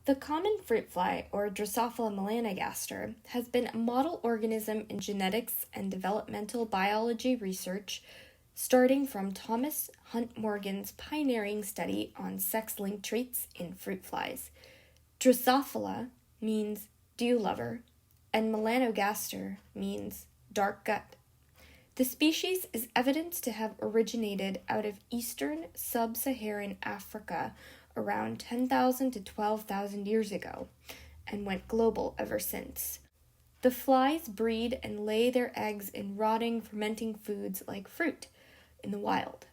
The common fruit fly, or Drosophila melanogaster, has been a model organism in genetics and developmental biology research, starting from Thomas Hunt Morgan's pioneering study on sex-linked traits in fruit flies. Drosophila means dew lover, and melanogaster means dark gut. The species is evident to have originated out of eastern sub-Saharan Africa around 10,000 to 12,000 years ago, and went global ever since. The flies breed and lay their eggs in rotting, fermenting foods like fruit in the wild.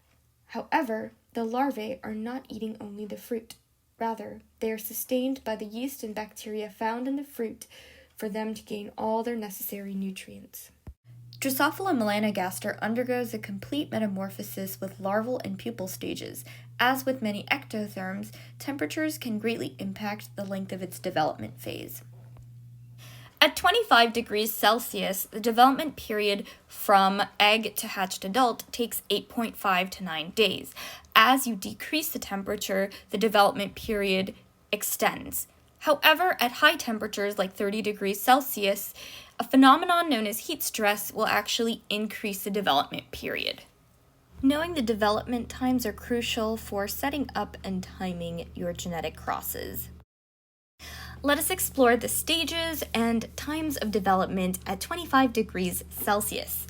However, the larvae are not eating only the fruit. Rather, they are sustained by the yeast and bacteria found in the fruit for them to gain all their necessary nutrients. Drosophila melanogaster undergoes a complete metamorphosis with larval and pupal stages. As with many ectotherms, temperatures can greatly impact the length of its development phase. At 25 degrees Celsius, the development period from egg to hatched adult takes 8.5 to 9 days. As you decrease the temperature, the development period extends. However, at high temperatures like 30 degrees Celsius, a phenomenon known as heat stress will actually increase the development period. Knowing the development times are crucial for setting up and timing your genetic crosses. Let us explore the stages and times of development at 25 degrees Celsius.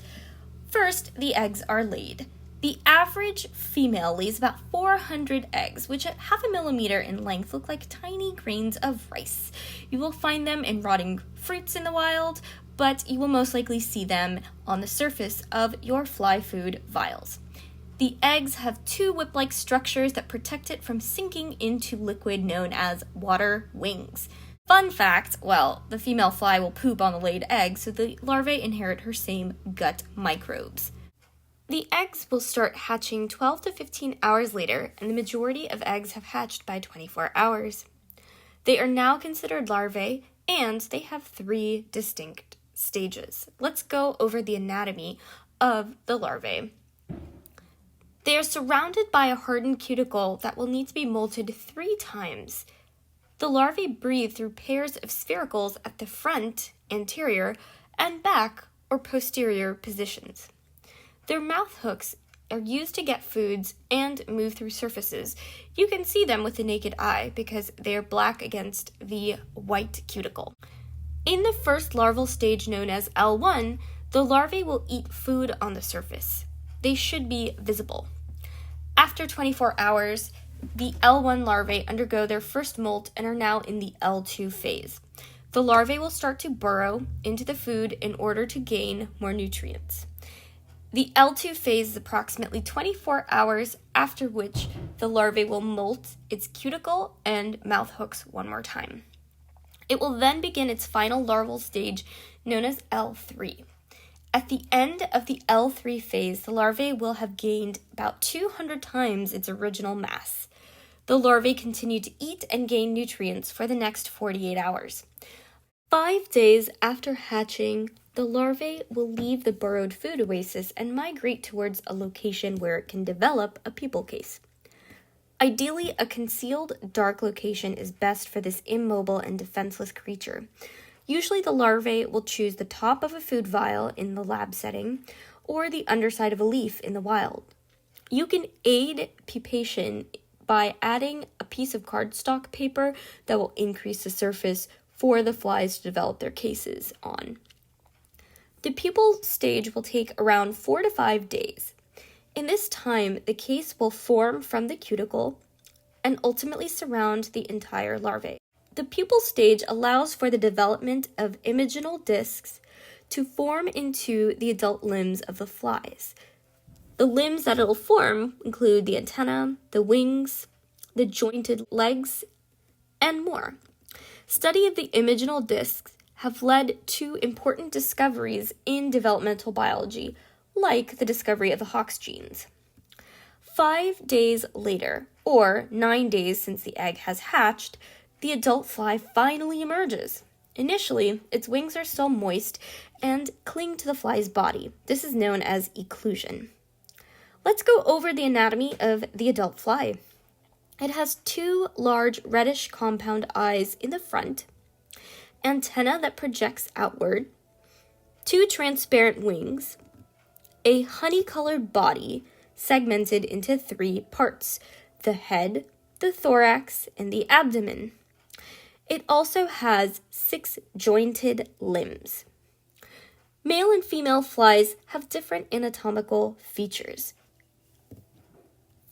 First, the eggs are laid. The average female lays about 400 eggs, which at half a millimeter in length look like tiny grains of rice. You will find them in rotting fruits in the wild, but you will most likely see them on the surface of your fly food vials. The eggs have two whip-like structures that protect it from sinking into liquid known as water wings. Fun fact, the female fly will poop on the laid egg, so the larvae inherit her same gut microbes. The eggs will start hatching 12 to 15 hours later, and the majority of eggs have hatched by 24 hours. They are now considered larvae, and they have 3 distinct stages. Let's go over the anatomy of the larvae. They are surrounded by a hardened cuticle that will need to be molted 3 times. The larvae breathe through pairs of sphericals at the front, anterior, and back, or posterior positions. Their mouth hooks are used to get foods and move through surfaces. You can see them with the naked eye because they are black against the white cuticle. In the first larval stage known as L1, the larvae will eat food on the surface. They should be visible. After 24 hours, the L1 larvae undergo their first molt and are now in the L2 phase. The larvae will start to burrow into the food in order to gain more nutrients. The L2 phase is approximately 24 hours, after which the larvae will molt its cuticle and mouth hooks one more time. It will then begin its final larval stage known as L3. At the end of the L3 phase, the larvae will have gained about 200 times its original mass. The larvae continue to eat and gain nutrients for the next 48 hours. 5 days after hatching, the larvae will leave the burrowed food oasis and migrate towards a location where it can develop a pupal case. Ideally, a concealed, dark location is best for this immobile and defenseless creature. Usually the larvae will choose the top of a food vial in the lab setting or the underside of a leaf in the wild. You can aid pupation by adding a piece of cardstock paper that will increase the surface for the flies to develop their cases on. The pupal stage will take around 4 to 5 days. In this time, the case will form from the cuticle and ultimately surround the entire larvae. The pupal stage allows for the development of imaginal discs to form into the adult limbs of the flies. The limbs that it will form include the antenna, the wings, the jointed legs, and more. Study of the imaginal discs have led to important discoveries in developmental biology, like the discovery of the Hox genes. 5 days later, or 9 days since the egg has hatched, the adult fly finally emerges. Initially, its wings are still moist and cling to the fly's body. This is known as eclusion. Let's go over the anatomy of the adult fly. It has two large reddish compound eyes in the front, antenna that projects outward, two transparent wings, a honey-colored body segmented into three parts: the head, the thorax, and the abdomen. It also has 6 jointed limbs. Male and female flies have different anatomical features.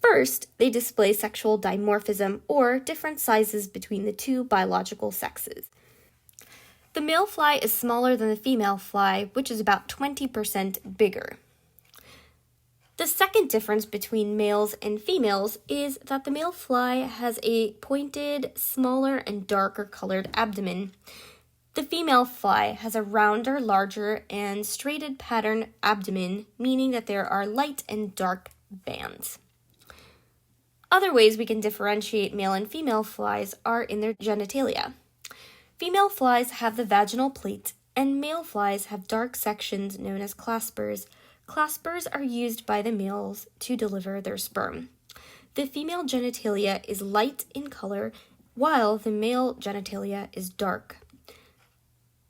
First, they display sexual dimorphism, or different sizes between the two biological sexes. The male fly is smaller than the female fly, which is about 20% bigger. The second difference between males and females is that the male fly has a pointed, smaller, and darker colored abdomen. The female fly has a rounder, larger, and straighted pattern abdomen, meaning that there are light and dark bands. Other ways we can differentiate male and female flies are in their genitalia. Female flies have the vaginal plate, and male flies have dark sections known as claspers. Claspers are used by the males to deliver their sperm. The female genitalia is light in color, while the male genitalia is dark.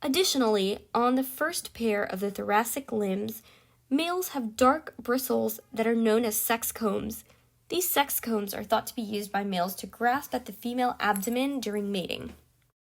Additionally, on the first pair of the thoracic limbs, males have dark bristles that are known as sex combs. These sex combs are thought to be used by males to grasp at the female abdomen during mating.